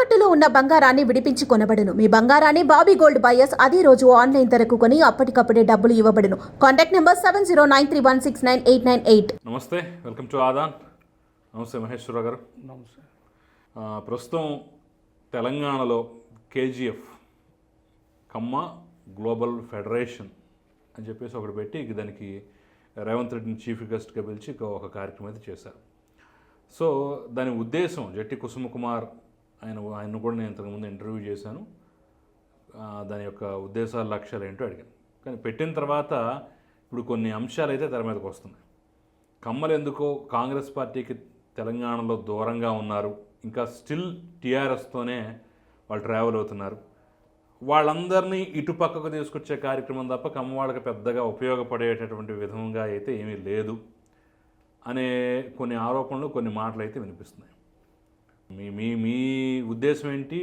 తాకట్టులో ఉన్న బంగారాన్ని విడిపించి కొనబడును. మీ బంగారాన్ని బాబీ గోల్డ్ బయర్స్ అదే రోజు ఆన్లైన్ ధరకు కొని అప్పటికప్పుడే డబ్బులు ఇవ్వబడును. Contact number 7093169898. నమస్తే, వెల్కమ్ టు ఆదాన్. నమస్తే మహేశ్వరరావు గారు. నమస్తే. ప్రస్తుతం తెలంగాణలో కేజీఎఫ్ కమ్మ గ్లోబల్ ఫెడరేషన్ అని చెప్పేసి ఒకటి పెట్టి దానికి రేవంత్ రెడ్డిని చీఫ్ గెస్ట్గా పిలిచి ఒక కార్యక్రమం అయితే చేశారు. సో దాని ఉద్దేశం జట్టి కుసుమ కుమార్ ఆయన కూడా నేను ఇంతకుముందు ఇంటర్వ్యూ చేశాను. దాని యొక్క ఉద్దేశాలు లక్ష్యాలు ఏంటో అడిగాను. కానీ పెట్టిన తర్వాత ఇప్పుడు కొన్ని అంశాలు అయితే తెర మీదకి వస్తున్నాయి. కమ్మలు ఎందుకో కాంగ్రెస్ పార్టీకి తెలంగాణలో దూరంగా ఉన్నారు, ఇంకా స్టిల్ టీఆర్ఎస్తోనే వాళ్ళు ట్రావెల్ అవుతున్నారు. వాళ్ళందరినీ ఇటు పక్కకు తీసుకొచ్చే కార్యక్రమం తప్ప కమ్మ వాళ్ళకి పెద్దగా ఉపయోగపడేటటువంటి విధంగా అయితే ఏమీ లేదు అనే కొన్ని ఆరోపణలు, కొన్ని మాటలు అయితే వినిపిస్తున్నాయి. మీ మీ మీ ఉద్దేశం ఏంటి?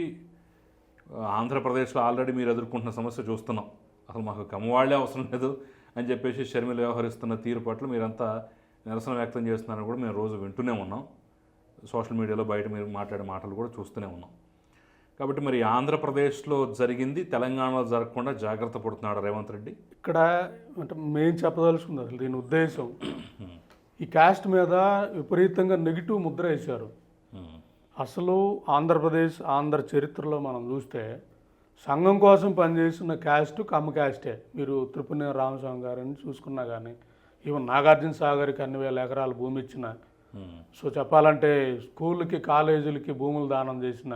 ఆంధ్రప్రదేశ్లో ఆల్రెడీ మీరు ఎదుర్కొంటున్న సమస్య చూస్తున్నాం. అసలు మాకు కమ్మవాళ్లే అవసరం లేదు అని చెప్పేసి షర్మిల వ్యవహరిస్తున్న తీరు పట్ల మీరంతా నిరసన వ్యక్తం చేస్తున్నారని కూడా మేము రోజు వింటూనే ఉన్నాం. సోషల్ మీడియాలో బయట మీరు మాట్లాడే మాటలు కూడా చూస్తూనే ఉన్నాం. కాబట్టి మరి ఆంధ్రప్రదేశ్లో జరిగింది తెలంగాణలో జరగకుండా జాగ్రత్త పడుతున్నాడు రేవంత్ రెడ్డి. ఇక్కడ అంటే మేము చెప్పదలుచుకుంది అసలు దీని ఉద్దేశం, ఈ క్యాస్ట్ మీద విపరీతంగా నెగిటివ్ ముద్ర వేశారు. అసలు ఆంధ్రప్రదేశ్ ఆంధ్ర చరిత్రలో మనం చూస్తే సంఘం కోసం పనిచేసిన క్యాస్ట్ కమ్మ క్యాస్టే. మీరు త్రిపురనేని రామస్వామి గారిని చూసుకున్నా కానీ, ఈవెన్ నాగార్జున సాగర్కి అన్ని వేల ఎకరాల భూమి ఇచ్చిన, సో చెప్పాలంటే స్కూళ్ళకి కాలేజీలకి భూములు దానం చేసిన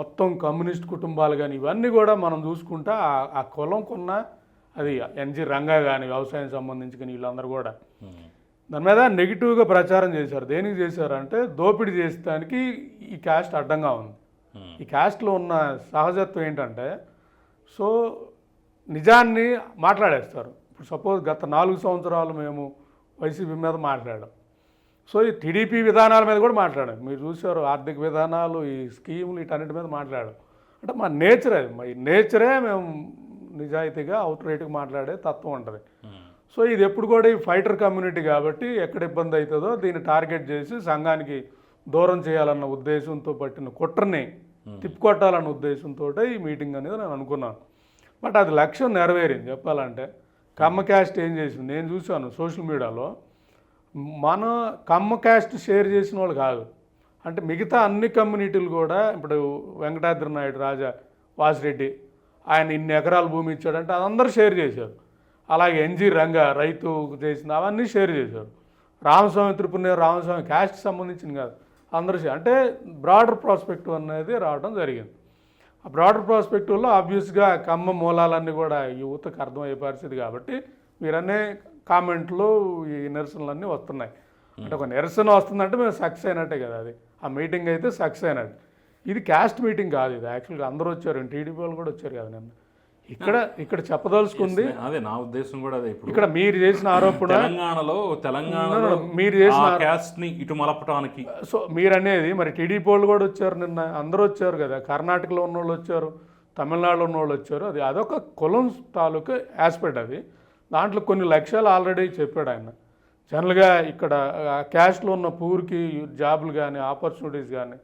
మొత్తం కమ్యూనిస్ట్ కుటుంబాలు కానీ ఇవన్నీ కూడా మనం చూసుకుంటా ఆ కులం కొన్న అది ఎన్జి రంగా కానీ వ్యవసాయం సంబంధించి కానీ వీళ్ళందరూ కూడా దాని మీద నెగిటివ్గా ప్రచారం చేశారు. దేనికి చేశారంటే దోపిడీ చేసేదానికి ఈ క్యాస్ట్ అడ్డంగా ఉంది. ఈ క్యాస్ట్లో ఉన్న సహజత్వం ఏంటంటే సో నిజాన్ని మాట్లాడేస్తారు. ఇప్పుడు సపోజ్ గత 4 సంవత్సరాలు మేము వైసీపీ మీద మాట్లాడాం, సో ఈ టీడీపీ విధానాల మీద కూడా మాట్లాడాం. మీరు చూసారు, ఆర్థిక విధానాలు, ఈ స్కీములు, వీటన్నిటి మీద మాట్లాడాం. అంటే మా నేచర్ అది, మా నేచరే మేము నిజాయితీగా అవుట్ రైట్గా మాట్లాడే తత్వం ఉంటుంది. సో ఇది ఎప్పుడు కూడా ఈ ఫైటర్ కమ్యూనిటీ కాబట్టి ఎక్కడ ఇబ్బంది అవుతుందో దీన్ని టార్గెట్ చేసి సంఘానికి దూరం చేయాలన్న ఉద్దేశంతో పట్టిన కుట్రని తిప్పుకొట్టాలన్న ఉద్దేశంతో ఈ మీటింగ్ అనేది నేను అనుకున్నాను. బట్ అది లక్ష్యం నెరవేరింది. చెప్పాలంటే కమ్మ క్యాస్ట్ ఏం చేసింది నేను చూశాను సోషల్ మీడియాలో. మన కమ్మ క్యాస్ట్ షేర్ చేసిన వాళ్ళు కాదు, అంటే మిగతా అన్ని కమ్యూనిటీలు కూడా, ఇప్పుడు వెంకటాద్రి నాయుడు రాజా వాసిరెడ్డి ఆయన ఇన్ని ఎకరాల భూమి ఇచ్చాడంటే అదందరూ షేర్ చేశారు. అలాగే ఎన్జి రంగా రైతు చేసింది అవన్నీ షేర్ చేశారు. రామస్వామి త్రిపురనేని రామస్వామి క్యాస్ట్కి సంబంధించింది కాదు, అందరూ అంటే బ్రాడర్ ప్రాస్పెక్టివ్ అనేది రావడం జరిగింది. ఆ బ్రాడర్ ప్రాస్పెక్టివ్లో ఆబ్వియస్గా కమ్మ మూలాలన్నీ కూడా యువతకు అర్థమయ్యే పరిస్థితి కాబట్టి మీరనే కామెంట్లు ఈ నిరసనలన్నీ వస్తున్నాయి. అంటే ఒక నిరసన వస్తుందంటే మేము సక్సెస్ అయినట్టే కదా, అది ఆ మీటింగ్ అయితే సక్సెస్ అయినట్టు. ఇది క్యాస్ట్ మీటింగ్ కాదు, ఇది యాక్చువల్గా అందరూ వచ్చారు, టీడీపీ వాళ్ళు కూడా వచ్చారు కదా నిన్న. ఇక్కడ చెప్పదలుచుకుంది అదే, నా ఉద్దేశం కూడా అదే. ఇప్పుడు ఇక్కడ మీరు చేసిన ఆరోపణ తెలంగాణలో మీరు చేసిన క్యాస్ట్ ని ఇటు మలపటానికి, సో మీరు అనేది మరి టీడీపీ వాళ్ళు కూడా వచ్చారు నిన్న, అందరూ వచ్చారు కదా, కర్ణాటకలో ఉన్న వాళ్ళు వచ్చారు, తమిళనాడులో ఉన్న వాళ్ళు వచ్చారు. అదొక కులం తాలూకు ఆస్పెక్ట్. అది దాంట్లో కొన్ని లక్ష్యాలు ఆల్రెడీ చెప్పాడు ఆయన. జనరల్గా ఇక్కడ క్యాస్ట్లో ఉన్న పూర్కి జాబులు కానీ ఆపర్చునిటీస్ కానీ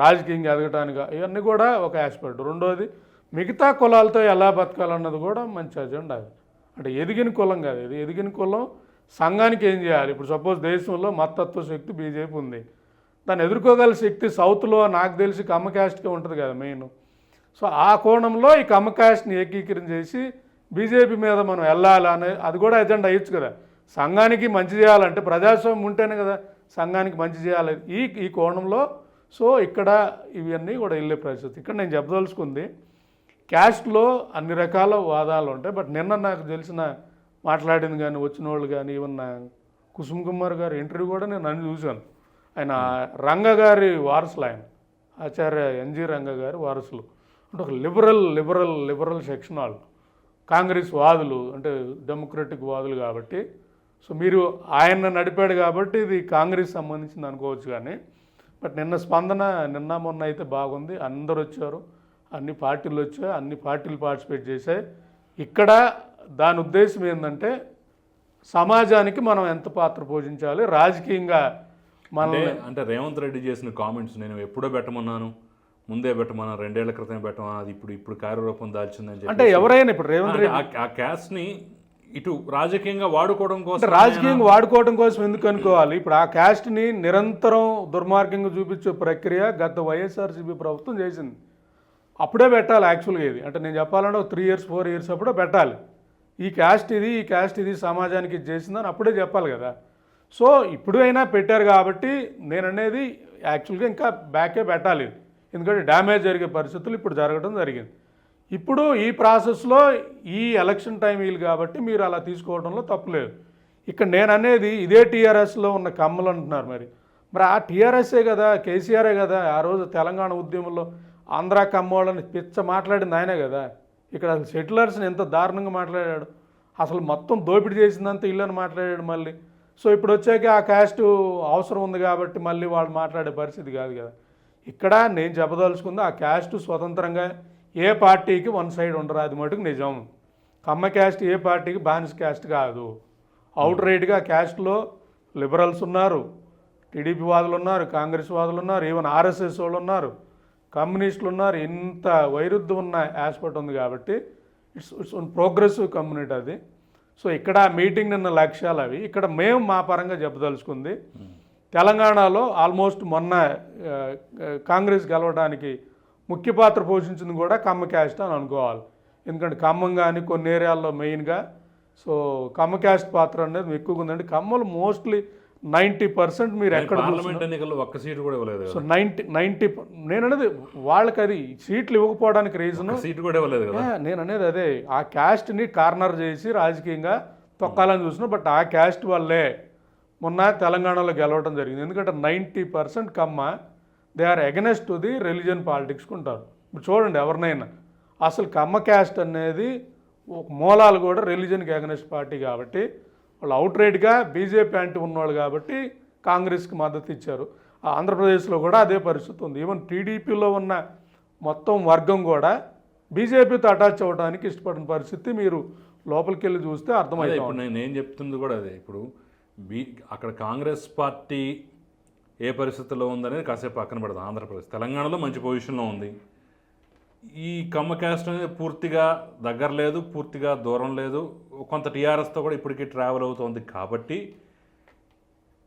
రాజకీయంగా ఎదగటానికి ఇవన్నీ కూడా ఒక ఆస్పెక్ట్. రెండోది మిగతా కులాలతో ఎలా బతకాలన్నది కూడా మంచి అజెండా. అది అంటే ఎదిగిన కులం కాదు, ఇది ఎదిగిన కులం సంఘానికి ఏం చేయాలి. ఇప్పుడు సపోజ్ దేశంలో మతత్వ శక్తి బీజేపీ ఉంది, దాన్ని ఎదుర్కోగల శక్తి సౌత్లో నాకు తెలిసి కమ్మ క్యాస్ట్గా ఉంటుంది కదా మెయిన్. సో ఆ కోణంలో ఈ కమ్మ క్యాస్ట్ని ఏకీకరణ చేసి బీజేపీ మీద మనం వెళ్ళాలనే అది కూడా ఎజెండా అయ్యొచ్చు కదా. సంఘానికి మంచి చేయాలంటే ప్రజాస్వామ్యం ఉంటేనే కదా సంఘానికి మంచి చేయాలి. ఈ కోణంలో సో ఇక్కడ ఇవన్నీ కూడా వెళ్ళే పరిస్థితి. ఇక్కడ నేను చెప్పదలుచుకుంది, క్యాస్ట్లో అన్ని రకాల వాదాలు ఉంటాయి. బట్ నిన్న నాకు తెలిసిన మాట్లాడింది కానీ వచ్చిన వాళ్ళు కానీ ఈవెన్ కుసుమ్ కుమార్ గారి ఇంటర్వ్యూ కూడా నేను అన్ని చూశాను. ఆయన రంగ గారి వారసులు, ఆయన ఆచార్య ఎన్జి రంగ గారి వారసులు. అంటే ఒక లిబరల్ సెక్షన్ వాళ్ళు, కాంగ్రెస్ వాదులు, అంటే డెమోక్రటిక్ వాదులు కాబట్టి. సో మీరు ఆయన నడిపాడు కాబట్టి ఇది కాంగ్రెస్ సంబంధించింది అనుకోవచ్చు. కానీ బట్ నిన్న స్పందన నిన్న మొన్న అయితే బాగుంది. అందరు వచ్చారు, అన్ని పార్టీలు వచ్చాయి, అన్ని పార్టీలు పార్టిసిపేట్ చేశాయి. ఇక్కడ దాని ఉద్దేశం ఏంటంటే సమాజానికి మనం ఎంత పాత్ర పోషించాలి రాజకీయంగా. అంటే రేవంత్ రెడ్డి చేసిన కామెంట్స్ నేను ఎప్పుడో పెట్టమన్నాను, ముందే పెట్టమని 2 ఏళ్ల క్రితం పెట్టమని అది ఇప్పుడు కార్యరూపం దాల్చిందని అంటే చెప్పి ఎవరైనా ఇప్పుడు రేవంత్ రెడ్డి ఆ క్యాస్ట్ని ఇటు రాజకీయంగా వాడుకోవడం కోసం రాజకీయంగా వాడుకోవడం కోసం ఎందుకు అనుకోవాలి? ఇప్పుడు ఆ క్యాస్ట్ని నిరంతరం దుర్మార్గంగా చూపించే ప్రక్రియ గత వైఎస్ఆర్సీపీ ప్రభుత్వం చేసింది. అప్పుడే పెట్టాలి యాక్చువల్గా ఇది. అంటే నేను చెప్పాలంటే 3 years 4 years అప్పుడే పెట్టాలి. ఈ క్యాస్ట్ ఇది సమాజానికి ఇది చేసిందని అప్పుడే చెప్పాలి కదా. సో ఇప్పుడు అయినా పెట్టారు కాబట్టి నేను అనేది యాక్చువల్గా ఇంకా బ్యాకే పెట్టాలి. ఎందుకంటే డ్యామేజ్ జరిగే పరిస్థితులు ఇప్పుడు జరగడం జరిగింది. ఇప్పుడు ఈ ప్రాసెస్లో ఈ ఎలక్షన్ టైం వీలు కాబట్టి మీరు అలా తీసుకోవడంలో తప్పులేదు. ఇక్కడ నేను అనేది ఇదే టీఆర్ఎస్లో ఉన్న కమ్మలు అంటున్నారు. మరి ఆ టీఆర్ఎస్ఏ కదా, కేసీఆరే కదా ఆ రోజు తెలంగాణ ఉద్యమంలో ఆంధ్ర కమ్మోళ్ళని పిచ్చ మాట్లాడింది ఆయనే కదా. ఇక్కడ అసలు సెటిలర్స్ని ఎంత దారుణంగా మాట్లాడాడు, అసలు మొత్తం దోపిడీ చేసిందంతా ఇల్లని మాట్లాడాడు మళ్ళీ. సో ఇప్పుడు వచ్చాక ఆ క్యాస్ట్ అవసరం ఉంది కాబట్టి మళ్ళీ వాళ్ళు మాట్లాడే పరిస్థితి కాదు కదా. ఇక్కడ నేను చెప్పదలుచుకుంది ఆ క్యాస్ట్ స్వతంత్రంగా ఏ పార్టీకి వన్ సైడ్ ఉండరు, అది మటుకు నిజం. కమ్మ క్యాస్ట్ ఏ పార్టీకి బానిస క్యాస్ట్ కాదు. అవుట్ రైట్గా క్యాస్ట్లో లిబరల్స్ ఉన్నారు, టీడీపీ వాదులు ఉన్నారు, కాంగ్రెస్ వాదులు ఉన్నారు, ఈవెన్ ఆర్ఎస్ఎస్ వాళ్ళు ఉన్నారు, కమ్యూనిస్టులు ఉన్నారు. ఇంత వైరుధ్యం ఉన్న ఆస్పెక్ట్ ఉంది కాబట్టి ఇట్స్ ప్రోగ్రెసివ్ కమ్యూనిటీ అది. సో ఇక్కడ మీటింగ్ నిన్న లక్ష్యాలు అవి. ఇక్కడ మేము మా పరంగా చెప్పదలుచుకుంది తెలంగాణలో ఆల్మోస్ట్ మొన్న కాంగ్రెస్ గెలవడానికి ముఖ్య పాత్ర పోషించింది కూడా కమ్మ క్యాస్ట్ అని అనుకోవాలి. ఎందుకంటే ఖమ్మం కానీ కొన్ని ఏరియాల్లో మెయిన్గా సో కమ్మ క్యాస్ట్ పాత్ర అనేది ఎక్కువగా ఉందండి. కమ్మలు మోస్ట్లీ 90% మీరు ఎక్కడ పార్లమెంట్ ఎన్నికల్లో ఒక్క సీటు కూడా ఇవ్వలేదు. సో 90 నేను అనేది వాళ్ళకి అది సీట్లు ఇవ్వకపోవడానికి రీజన్ సీటు కూడా ఇవ్వలేదు కదా. నేను అనేది అదే ఆ క్యాస్ట్ని కార్నర్ చేసి రాజకీయంగా తొక్కాలని చూసిన. బట్ ఆ క్యాస్ట్ వల్లే మొన్న తెలంగాణలో గెలవడం జరిగింది. ఎందుకంటే 90% Kamma they are against to the religion పాలిటిక్స్కి ఉంటారు. ఇప్పుడు చూడండి ఎవరినైనా అసలు కమ్మ క్యాస్ట్ అనేది మూలాలు కూడా రిలీజియన్కి అగెనెస్ట్ పార్టీ కాబట్టి వాళ్ళు అవుట్ రైట్గా బీజేపీ అంటూ ఉన్నవాళ్ళు కాబట్టి కాంగ్రెస్కి మద్దతు ఇచ్చారు. ఆంధ్రప్రదేశ్లో కూడా అదే పరిస్థితి ఉంది. ఈవెన్ టీడీపీలో ఉన్న మొత్తం వర్గం కూడా బీజేపీతో అటాచ్ అవ్వడానికి ఇష్టపడిన పరిస్థితి మీరు లోపలికి వెళ్ళి చూస్తే అర్థమైంది. ఇప్పుడు నేను చెప్తుంది కూడా అదే. ఇప్పుడు అక్కడ కాంగ్రెస్ పార్టీ ఏ పరిస్థితుల్లో ఉందనేది కాసేపు పక్కన పెడతాం. ఆంధ్రప్రదేశ్ తెలంగాణలో మంచి పొజిషన్లో ఉంది. ఈ కమ్మ క్యాస్ట్ అనేది పూర్తిగా దగ్గర లేదు, పూర్తిగా దూరం లేదు. కొంత టీఆర్ఎస్తో కూడా ఇప్పటికీ ట్రావెల్ అవుతుంది కాబట్టి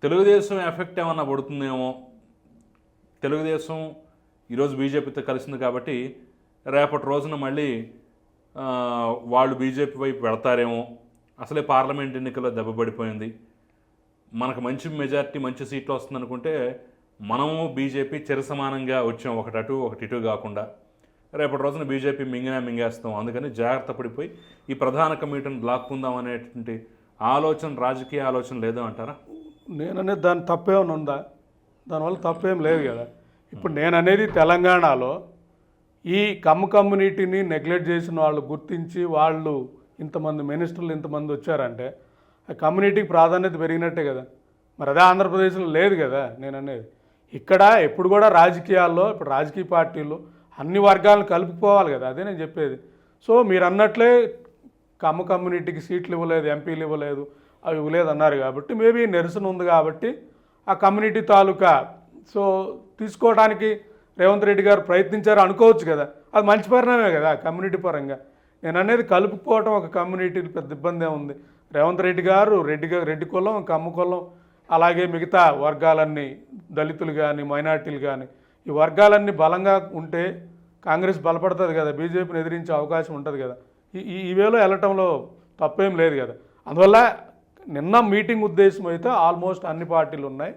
తెలుగుదేశం ఎఫెక్ట్ ఏమన్నా పడుతుందేమో. తెలుగుదేశం ఈరోజు బీజేపీతో కలిసింది కాబట్టి రేపటి రోజున మళ్ళీ వాళ్ళు బీజేపీ వైపు వెళతారేమో. అసలే పార్లమెంట్ ఎన్నికల్లో దెబ్బపడిపోయింది. మనకు మంచి మెజారిటీ మంచి సీట్లు వస్తుందనుకుంటే మనము బీజేపీ చిరసమానంగా వచ్చాం, ఒకటి అటు ఒకటి ఇటు కాకుండా. రేపటి రోజున బీజేపీ మింగేస్తాం. అందుకని జాగ్రత్త పడిపోయి ఈ ప్రధాన కమిటీని లాక్కుందాం అనేటువంటి ఆలోచన, రాజకీయ ఆలోచన లేదు అంటారా? నేననేది దాని తప్పేమైనా ఉందా? దానివల్ల తప్పేం లేదు కదా. ఇప్పుడు నేననేది తెలంగాణలో ఈ కమ్యూనిటీని నెగ్లెక్ట్ చేసిన వాళ్ళు గుర్తించి వాళ్ళు ఇంతమంది మినిస్టర్లు ఇంతమంది వచ్చారంటే ఆ కమ్యూనిటీకి ప్రాధాన్యత పెరిగినట్టే కదా. మరి అదే ఆంధ్రప్రదేశ్లో లేదు కదా. నేను అనేది ఇక్కడ ఎప్పుడు కూడా రాజకీయాల్లో ఇప్పుడు రాజకీయ పార్టీలు అన్ని వర్గాలను కలుపుకోవాలి కదా. అదే నేను చెప్పేది. సో మీరు అన్నట్లే కమ్యూనిటీకి సీట్లు ఇవ్వలేదు, ఎంపీలు ఇవ్వలేదు, అవి ఇవ్వలేదు అన్నారు కాబట్టి మేబీ నిరసన ఉంది కాబట్టి ఆ కమ్యూనిటీ తాలూకా సో తీసుకోవడానికి రేవంత్ రెడ్డి గారు ప్రయత్నించారు అనుకోవచ్చు కదా. అది మంచి పరిణామే కదా కమ్యూనిటీ పరంగా. నేను అనేది కలుపుకోవటం ఒక కమ్యూనిటీ పెద్ద ఇబ్బంది ఉంది. రేవంత్ రెడ్డి గారు రెడ్డి కులం, కమ్మ కులం, అలాగే మిగతా వర్గాలన్నీ దళితులు కానీ మైనార్టీలు కానీ ఈ వర్గాలన్నీ బలంగా ఉంటే కాంగ్రెస్ బలపడుతుంది కదా, బీజేపీని ఎదిరించే అవకాశం ఉంటుంది కదా. ఈ వేలో వెళ్ళటంలో తప్పేం లేదు కదా. అందువల్ల నిన్న మీటింగ్ ఉద్దేశం అయితే ఆల్మోస్ట్ అన్ని పార్టీలు ఉన్నాయి.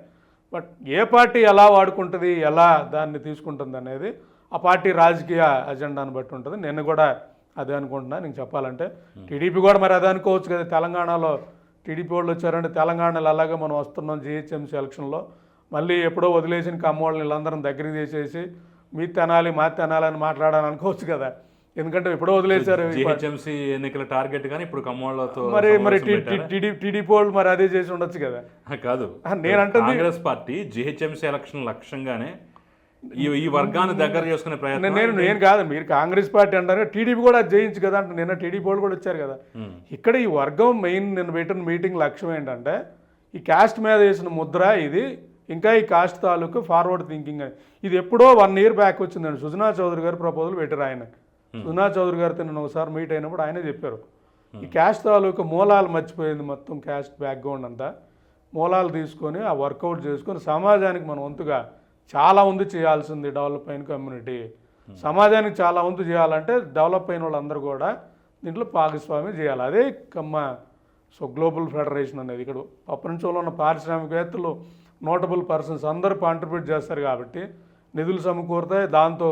బట్ ఏ పార్టీ ఎలా వాడుకుంటుంది, ఎలా దాన్ని తీసుకుంటుంది అనేది ఆ పార్టీ రాజకీయ అజెండాను బట్టి ఉంటుంది. నేను కూడా అదే అనుకుంటున్నా. నేను చెప్పాలంటే టీడీపీ కూడా మరి అదే అనుకోవచ్చు కదా. తెలంగాణలో టీడీపీ వాళ్ళు వచ్చారంటే తెలంగాణలో అలాగే మనం వస్తున్నాం జిహెచ్ఎంసీ ఎలక్షన్లో మళ్ళీ ఎప్పుడో వదిలేసిన కమ్మోళ్ళని వీళ్ళందరం దగ్గరికి తీసేసి మీ తెనాలి మా తెనాలి అని మాట్లాడాలని అనుకోవచ్చు కదా. ఎందుకంటే ఎప్పుడో వదిలేశారు జిహెచ్ఎంసీ ఎన్నికల టార్గెట్ కానీ ఇప్పుడు కమ్మోళ్ళతో మరి టీడీపీ వాళ్ళు మరి అదే చేసి ఉండొచ్చు కదా. కాదు, నేనంటే కాంగ్రెస్ పార్టీ జిహెచ్ఎంసీ ఎలక్షన్ లక్ష్యంగానే ఈ వర్గాన్ని దగ్గర చేసుకునే ప్రయత్నం. నేను కాదు, మీరు కాంగ్రెస్ పార్టీ అంటారు, టీడీపీ కూడా అది జయించు కదా అంటే నిన్న టీడీపీ వాళ్ళు కూడా వచ్చారు కదా. ఇక్కడ ఈ వర్గం మెయిన్ నిన్న పెట్టిన మీటింగ్ లక్ష్యం ఏంటంటే ఈ క్యాస్ట్ మీద వేసిన ముద్ర ఇది ఇంకా ఈ కాస్ట్ తాలూకు ఫార్వర్డ్ థింకింగ్ అని ఇది ఎప్పుడో 1 year బ్యాక్ వచ్చిందండి. సుజనా చౌదరి గారు ప్రపోజల్ పెట్టారు. ఆయన సుజనా చౌదరి గారితో నేను ఒకసారి మీట్ అయినప్పుడు ఆయనే చెప్పారు ఈ క్యాస్ట్ తాలూకు మూలాలు మర్చిపోయింది, మొత్తం క్యాస్ట్ బ్యాక్గ్రౌండ్ అంతా మూలాలు తీసుకొని ఆ వర్కౌట్ చేసుకొని సమాజానికి మన వంతుగా చాలా వంతు చేయాల్సింది. డెవలప్ అయిన కమ్యూనిటీ సమాజానికి చాలా వంతు చేయాలంటే డెవలప్ అయిన వాళ్ళందరూ కూడా దీంట్లో భాగస్వామ్యం చేయాలి. అదే సో గ్లోబల్ ఫెడరేషన్ అనేది ఇక్కడ ప్రపంచంలో ఉన్న పారిశ్రామికవేత్తలు నోటబుల్ పర్సన్స్ అందరూ కాంట్రిబ్యూట్ చేస్తారు కాబట్టి నిధులు సమకూరుతాయి. దాంతో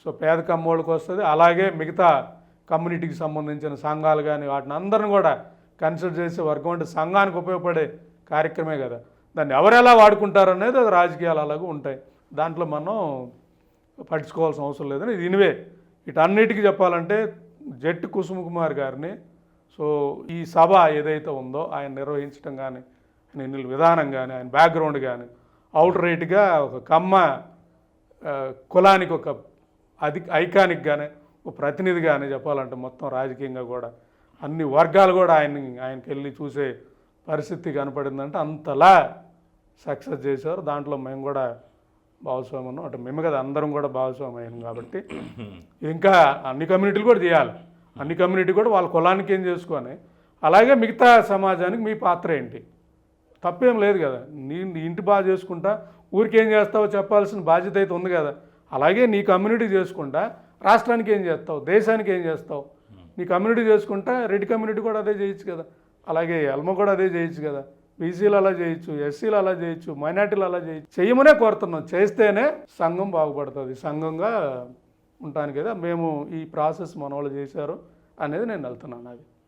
సో పేద కమ్మోళ్ళకి వస్తుంది. అలాగే మిగతా కమ్యూనిటీకి సంబంధించిన సంఘాలు కానీ వాటిని అందరిని కూడా కన్సిడర్ చేసే వర్గం అంటే సంఘానికి ఉపయోగపడే కార్యక్రమే కదా. దాన్ని ఎవరు ఎలా వాడుకుంటారు అనేది అది రాజకీయాలు అలాగే ఉంటాయి. దాంట్లో మనం పట్టించుకోవాల్సిన అవసరం లేదని ఇది ఇనివే వీటన్నిటికీ చెప్పాలంటే జట్టి కుసుమకుమార్ గారిని సో ఈ సభ ఏదైతే ఉందో ఆయన నిర్వహించడం కానీ ఆయన విధానం కానీ ఆయన బ్యాక్గ్రౌండ్ కానీ అవుట్ రైట్గా ఒక కమ్మ కులానికి ఒక ఐకానిక్ కానీ ఒక ప్రతినిధి కానీ చెప్పాలంటే మొత్తం రాజకీయంగా కూడా అన్ని వర్గాలు కూడా ఆయనకి వెళ్ళి చూసే పరిస్థితి కనపడిందంటే అంతలా సక్సెస్ చేశారు. దాంట్లో మేము కూడా భాగస్వామ్యం ఉన్నాం. అంటే మేము కదా అందరం కూడా భాగస్వామ్యం అయ్యాం కాబట్టి ఇంకా అన్ని కమ్యూనిటీలు కూడా చేయాలి. అన్ని కమ్యూనిటీ కూడా వాళ్ళ కులానికి ఏం చేసుకొని అలాగే మిగతా సమాజానికి మీ పాత్ర ఏంటి తప్పేం లేదు కదా. నీ ఇంటి బాగా చేసుకుంటా ఊరికి ఏం చేస్తావో చెప్పాల్సిన బాధ్యత అయితే ఉంది కదా. అలాగే నీ కమ్యూనిటీ చేసుకుంటా రాష్ట్రానికి ఏం చేస్తావు, దేశానికి ఏం చేస్తావు. నీ కమ్యూనిటీ చేసుకుంటా రెడ్డి కమ్యూనిటీ కూడా అదే చేయొచ్చు కదా. అలాగే ఎల్మ కూడా అదే చేయొచ్చు కదా. బీసీలు అలా చేయొచ్చు, ఎస్సీలు అలా చేయొచ్చు, మైనార్టీలు అలా చేయొచ్చు. చేయమనే కోరుతున్నాం. చేస్తేనే సంఘం బాగుపడుతుంది. సంఘంగా ఉంటాను కదా మేము ఈ ప్రాసెస్ మన వాళ్ళు చేశారు అనేది నేను వెళ్తున్నాను. అది